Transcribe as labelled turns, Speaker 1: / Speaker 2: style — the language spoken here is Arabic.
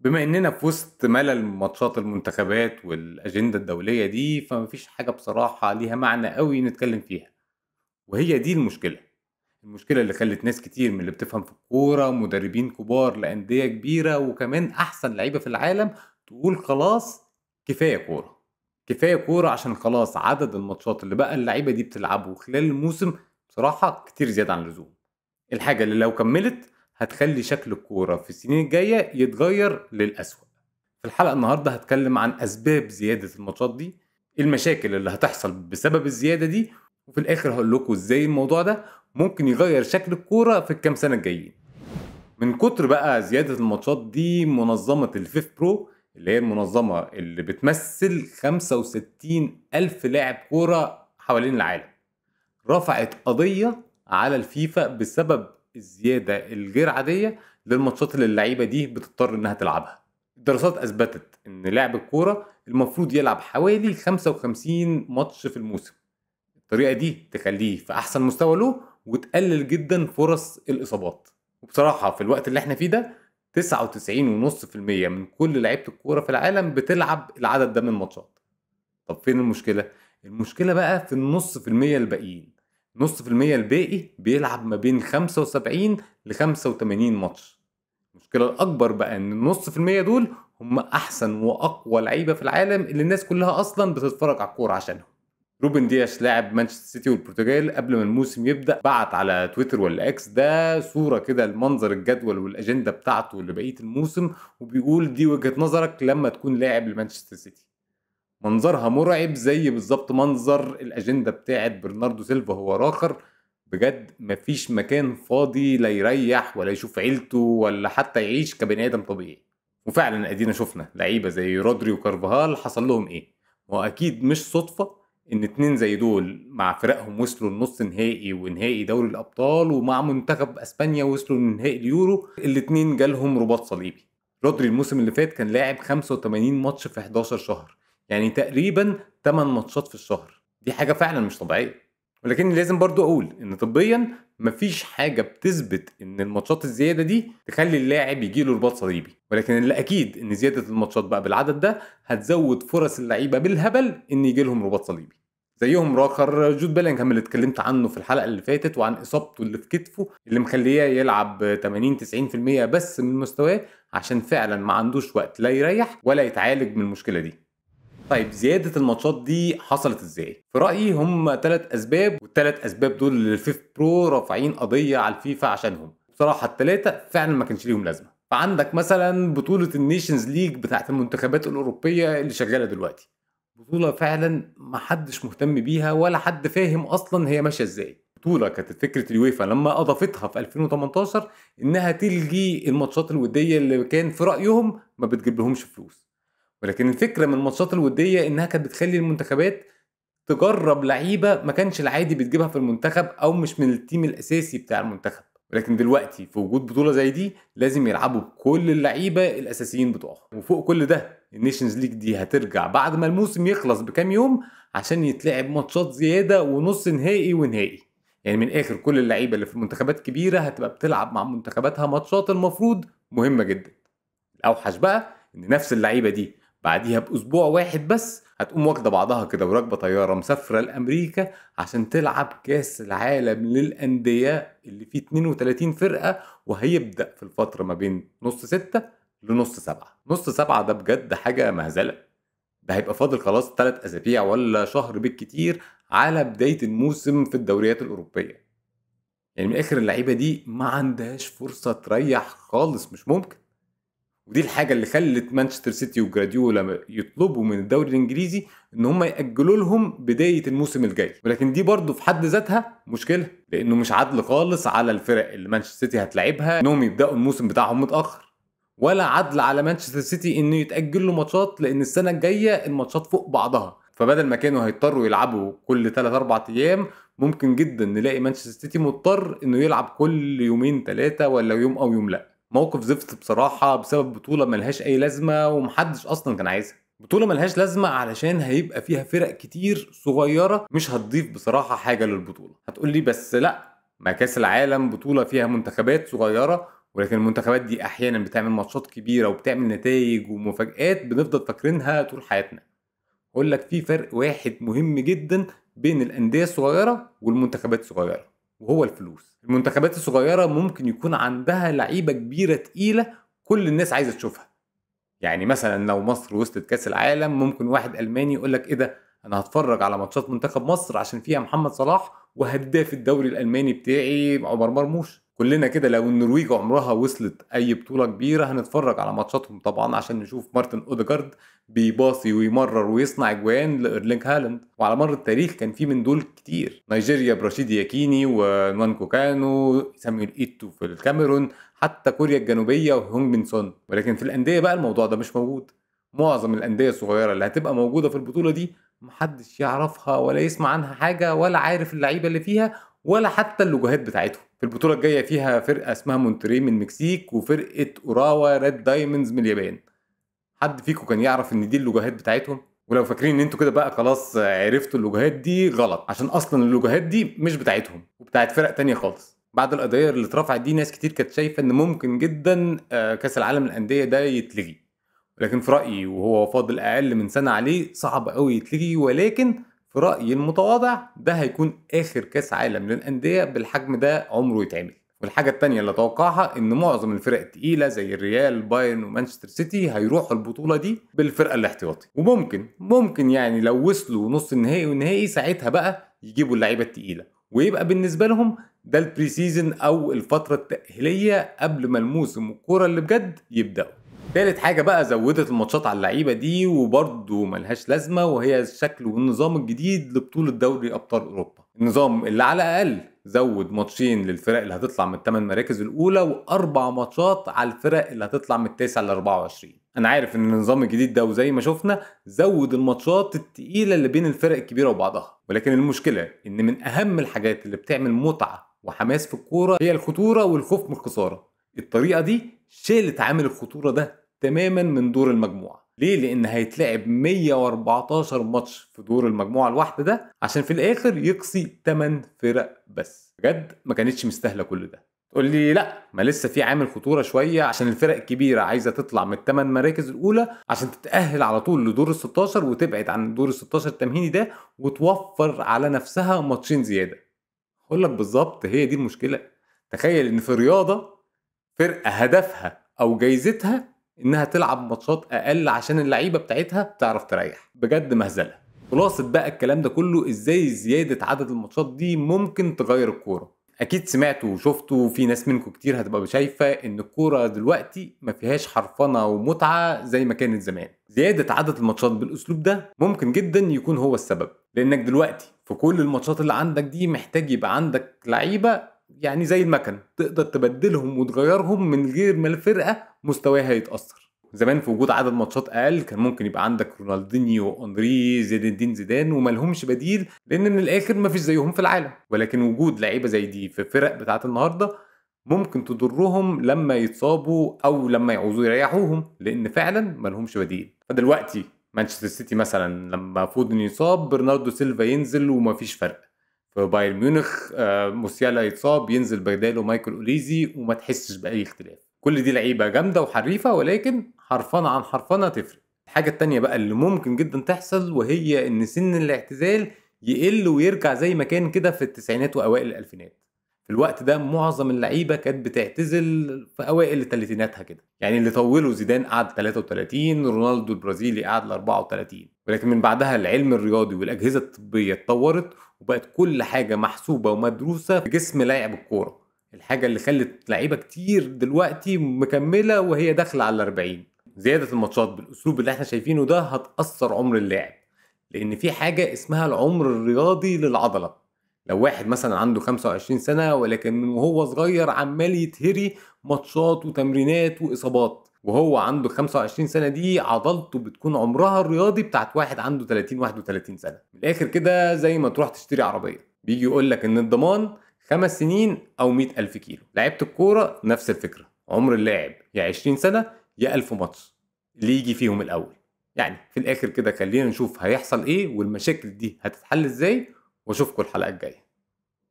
Speaker 1: بما إننا في وسط ملل ماتشات المنتخبات والأجندة الدولية دي، فما فيش حاجة بصراحة ليها معنى أوي نتكلم فيها، وهي دي المشكلة. المشكلة اللي خلّت ناس كتير من اللي بتفهم في الكورة، مدربين كبار لأندية كبيرة، وكمان أحسن لعيبة في العالم، تقول خلاص كفاية كورة. كفاية كورة عشان خلاص عدد الماتشات اللي بقى اللعيبة دي بتلعبه خلال الموسم بصراحة كتير زيادة عن اللزوم. الحاجة اللي لو كمّلت هتخلّي شكل الكورة في السنين الجاية يتغيّر للأسوأ. في الحلقة النهاردة هاتكلم عن أسباب زيادة الماتشات دي، إيه المشاكل اللي هتحصل بسبب الزيادة دي، وفي الآخر هاقول لكم إزاي الموضوع ده ممكن يغيّر شكل الكورة في الكام سنة الجايين. من كتر بقى زيادة الماتشات دي، منظمة الFIF Pro اللي هي المنظمة اللي بتمثّل 65,000 لاعب كورة حوالين العالم، رفعت قضية على الفيفا بسبب الزيادة الغير عادية للماتشات اللي اللعيبة دي بتضطر إنها تلعبها. الدراسات أثبتت إن لاعب الكورة المفروض يلعب حوالي 55 ماتش في الموسم. الطريقة دي تخليه في أحسن مستوى له وتقلل جدا فرص الإصابات. وبصراحة في الوقت اللي احنا فيه ده 99.5% من كل لعيبة الكورة في العالم بتلعب العدد ده من الماتشات. طب فين المشكلة؟ المشكلة بقى في النص في المية الباقيين. نص في المية الباقي بيلعب ما بين 75 ل 85 ماتش. المشكلة الأكبر بقى إن النص في المية دول هم أحسن وأقوى لعيبة في العالم اللي الناس كلها أصلا بتتفرج على الكورة عشانهم. روبن دياش لاعب مانشستر سيتي والبرتغال قبل ما الموسم يبدأ بعت على تويتر ولا اكس ده صورة كده لمنظر الجدول والأجندة بتاعته لبقية الموسم، وبيقول دي وجهة نظرك لما تكون لاعب لمانشستر سيتي. منظرها مرعب زي بالظبط منظر الأجندة بتاعت برناردو سيلفا هو راخر. بجد مفيش مكان فاضي لا يريح ولا يشوف عيلته ولا حتى يعيش كبني آدم طبيعي. وفعلا ادينا شفنا لعيبة زي رودري وكارفاهال حصل لهم ايه. واكيد مش صدفة ان اتنين زي دول مع فرقهم وصلوا لنص نهائي ونهائي دوري الابطال، ومع منتخب اسبانيا وصلوا لنهائي اليورو الاتنين جالهم رباط صليبي. رودري الموسم اللي فات كان لاعب 85 ماتش في 11 شهر، يعني تقريبا 8 ماتشات في الشهر. دي حاجة فعلا مش طبيعية. ولكن لازم برضو اقول ان طبيا مفيش حاجة بتثبت ان الماتشات الزيادة دي تخلي اللاعب يجيله رباط صليبي، ولكن اللي اكيد ان زيادة الماتشات بقى بالعدد ده هتزود فرص اللعيبة بالهبل ان يجيلهم رباط صليبي. زيهم راخر جود بيلينغهام اللي اتكلمت عنه في الحلقة اللي فاتت، وعن اصابته اللي في كتفه اللي مخليه يلعب 80 90% بس من مستواه عشان فعلا ما عندوش وقت لا يريح ولا يتعالج من المشكلة دي. طيب زيادة الماتشات دي حصلت ازاي؟ في رأيي هم 3 أسباب، والتلات أسباب دول اللي الفيف برو رافعين قضية على الفيفا عشانهم. بصراحة التلاتة فعلا ما كانش ليهم لازمة. فعندك مثلا بطولة النيشنز ليج بتاعت المنتخبات الأوروبية اللي شغالة دلوقتي. بطولة فعلا محدش مهتم بيها ولا حد فاهم أصلا هي ماشية ازاي. بطولة كانت فكرة اليويفا لما أضافتها في 2018 إنها تلغي الماتشات الودية اللي كان في رأيهم ما بتجيب لهمش فلوس. ولكن الفكرة من الماتشات الودية إنها كانت بتخلّي المنتخبات تجرّب لعيبة ما كانش العادي بتجيبها في المنتخب أو مش من الteam الأساسي بتاع المنتخب. ولكن دلوقتي في وجود بطولة زي دي لازم يلعبوا بكل اللعيبة الأساسيين بتوعهم. وفوق كل ده الNations League دي هترجع بعد ما الموسم يخلص بكام يوم عشان يتلعب ماتشات زيادة ونُص نهائي ونهائي. يعني من الآخر كل اللعيبة اللي في منتخبات كبيرة هتبقى بتلعب مع منتخباتها ماتشات المفروض مهمة جدًا. الأوحش بقى إن نفس اللعيبة دي بعديها بأسبوع واحد بس هتقوم واخدة بعضها كده وراكبة طيارة مسافرة لأمريكا عشان تلعب كأس العالم للأندية اللي فيه 32 فرقة، وهيبدأ في الفترة ما بين نص 6 لنص 7. نص 7 ده بجد حاجة مهزلة. ده هيبقى فاضل خلاص 3 أسابيع ولا شهر بالكتير على بداية الموسم في الدوريات الأوروبية. يعني من الآخر اللعيبة دي ما عندهاش فرصة تريح خالص، مش ممكن. ودي الحاجة اللي خلت مانشستر سيتي وجراديولا يطلبوا من الدوري الانجليزي ان هم يأجلوا لهم بداية الموسم الجاي. ولكن دي برضو في حد ذاتها مشكلة، لانه مش عدل خالص على الفرق اللي مانشستر سيتي هتلعبها انهم يبدأوا الموسم بتاعهم متأخر، ولا عدل على مانشستر سيتي انه يتأجل له ماتشات لان السنة الجاية الماتشات فوق بعضها. فبدل ما كانوا هيضطروا يلعبوا كل 3 4 ايام، ممكن جدا نلاقي مانشستر سيتي مضطر انه يلعب كل يومين 3 ولا يوم او يوم لا. موقف زفت بصراحة بسبب بطولة ملهاش أي لازمة ومحدش أصلا كان عايزها. بطولة ملهاش لازمة علشان هيبقى فيها فرق كتير صغيرة مش هتضيف بصراحة حاجة للبطولة. هتقولي بس لأ، ما كاس العالم بطولة فيها منتخبات صغيرة ولكن المنتخبات دي أحيانا بتعمل ماتشات كبيرة وبتعمل نتائج ومفاجآت بنفضل فاكرينها طول حياتنا. أقول لك في فرق واحد مهم جدا بين الأندية الصغيرة والمنتخبات الصغيرة، وهو الفلوس. المنتخبات الصغيرة ممكن يكون عندها لعيبة كبيرة تقيلة كل الناس عايزة تشوفها. يعني مثلا لو مصر وصلت كاس العالم ممكن واحد ألماني يقول لك ايه ده، انا هتفرج على ماتشات منتخب مصر عشان فيها محمد صلاح وهداف الدوري الألماني بتاعي عمر مرموش. كلنا كده لو النرويج عمرها وصلت اي بطولة كبيرة هنتفرج على ماتشاتهم طبعا عشان نشوف مارتن اوديجارد بيباصي ويمرر ويصنع اجوان لإيرلينج هالاند. وعلى مر التاريخ كان في من دول كتير، نيجيريا برشيد ياكيني ونوانكو كانو، سامويل ايتو في الكاميرون، حتى كوريا الجنوبية وهونج من سون. ولكن في الأندية بقى الموضوع ده مش موجود. معظم الأندية الصغيرة اللي هتبقى موجودة في البطولة دي محدش يعرفها ولا يسمع عنها حاجة ولا عارف اللعيبة اللي فيها ولا حتى اللوجوهات بتاعتهم. في البطولة الجاية فيها فرقة اسمها مونتري من المكسيك وفرقة اوراوا ريد دايموندز من اليابان. حد فيكم كان يعرف ان دي اللوجوهات بتاعتهم؟ ولو فاكرين ان انتوا كده بقى خلاص عرفتوا اللوجوهات دي، غلط، عشان اصلا اللوجوهات دي مش بتاعتهم وبتاعت فرق تانية خالص. بعد القضايا اللي اترفعت دي ناس كتير كانت شايفة ان ممكن جدا كاس العالم للأندية ده يتلغي. ولكن في رأيي وهو فاضل أقل من سنة عليه صعب قوي يتلغي، ولكن في رأيي المتواضع ده هيكون آخر كاس عالم للأندية بالحجم ده عمره يتعمل. والحاجة التانية اللي أتوقعها إن معظم الفرق التقيلة زي الريال بايرن ومانشستر سيتي هيروحوا البطولة دي بالفرقة الاحتياطي، وممكن يعني لو وصلوا نص النهائي والنهائي ساعتها بقى يجيبوا اللعيبة التقيلة، ويبقى بالنسبة لهم ده البري سيزن أو الفترة التأهيلية قبل ما الموسم والكورة اللي بجد يبدأوا. تالت حاجة بقى زودت الماتشات على اللعيبة دي وبرضه ملهاش لازمة، وهي الشكل والنظام الجديد لبطولة دوري أبطال أوروبا. النظام اللي على الأقل زود ماتشين للفرق اللي هتطلع من الثمان مراكز الأولى وأربع ماتشات على الفرق اللي هتطلع من التاسع ل 24. أنا عارف إن النظام الجديد ده وزي ما شفنا زود الماتشات التقيلة اللي بين الفرق الكبيرة وبعضها، ولكن المشكلة إن من أهم الحاجات اللي بتعمل متعة وحماس في الكورة هي الخطورة والخوف من الخسارة. الطريقة دي شالت عامل الخطورة ده تماما من دور المجموعة. ليه؟ لأن هيتلعب 114 ماتش في دور المجموعة الواحدة ده عشان في الآخر يقصي 8 فرق بس. بجد ما كانتش مستاهلة كل ده. تقول لي لا، ما لسه في عامل خطورة شوية عشان الفرق الكبيرة عايزة تطلع من الثمان مراكز الأولى عشان تتأهل على طول لدور ال 16 وتبعد عن دور ال 16 التمهيدي ده وتوفر على نفسها ماتشين زيادة. أقول لك بالظبط هي دي المشكلة. تخيل إن في رياضة فرقة هدفها أو جايزتها إنها تلعب ماتشات أقل عشان اللعيبة بتاعتها تعرف تريح. بجد مهزلة. خلاصة بقى الكلام ده كله إزاي زيادة عدد الماتشات دي ممكن تغير الكورة. أكيد سمعتوا وشفتوا، في ناس منكم كتير هتبقى شايفة إن الكورة دلوقتي ما فيهاش حرفنة ومتعة زي ما كانت زمان. زيادة عدد الماتشات بالأسلوب ده ممكن جدا يكون هو السبب، لأنك دلوقتي في كل الماتشات اللي عندك دي محتاج يبقى عندك لعيبة يعني زي المكن تقدر تبدلهم وتغيرهم من غير ما الفرقة مستواها يتأثر. زمان في وجود عدد ماتشات أقل كان ممكن يبقى عندك رونالدينيو وأنري زين الدين زيدان وملهمش بديل، لأن من الآخر مفيش زيهم في العالم. ولكن وجود لعيبة زي دي في الفرق بتاعت النهاردة ممكن تضرهم لما يتصابوا أو لما يعوزوا يريحوهم، لأن فعلا ملهمش بديل. فدلوقتي مانشستر سيتي مثلا لما فودن يصاب برناردو سيلفا ينزل ومفيش فرق. في بايرن ميونخ موسيالا يتصاب ينزل بداله مايكل اوليزي وما تحسش باي اختلاف. كل دي لعيبه جامده وحريفه ولكن حرفنه عن حرفنه تفرق. الحاجه التانية بقى اللي ممكن جدا تحصل وهي ان سن الاعتزال يقل ويرجع زي ما كان كده في التسعينات واوائل الالفينات. في الوقت ده معظم اللعيبه كانت بتعتزل في اوائل ثلاثيناتها كده. يعني اللي طوله زيدان قعد 33، رونالدو البرازيلي قعد ل 34. ولكن من بعدها العلم الرياضي والاجهزه الطبيه اتطورت وبقت كل حاجة محسوبة ومدروسة في جسم لاعب الكورة. الحاجة اللي خلت لعيبة كتير دلوقتي مكملة وهي داخلة على 40. زيادة الماتشات بالأسلوب اللي احنا شايفينه ده هتأثر عمر اللاعب، لأن في حاجة اسمها العمر الرياضي للعضلة. لو واحد مثلا عنده 25 سنة ولكن من وهو صغير عمال يتهري ماتشات وتمرينات وإصابات، وهو عنده 25 سنة دي عضلته بتكون عمرها الرياضي بتاعت واحد عنده 30 31 سنة. من الآخر كده زي ما تروح تشتري عربية بيجي يقولك إن الضمان 5 سنين أو 100,000 كيلو. لعيبة الكورة نفس الفكرة، عمر اللاعب يا 20 سنة يا 1000 ماتش، اللي يجي فيهم الأول. يعني في الآخر كده خلينا نشوف هيحصل إيه والمشاكل دي هتتحل إزاي، وأشوفكم الحلقة الجاية.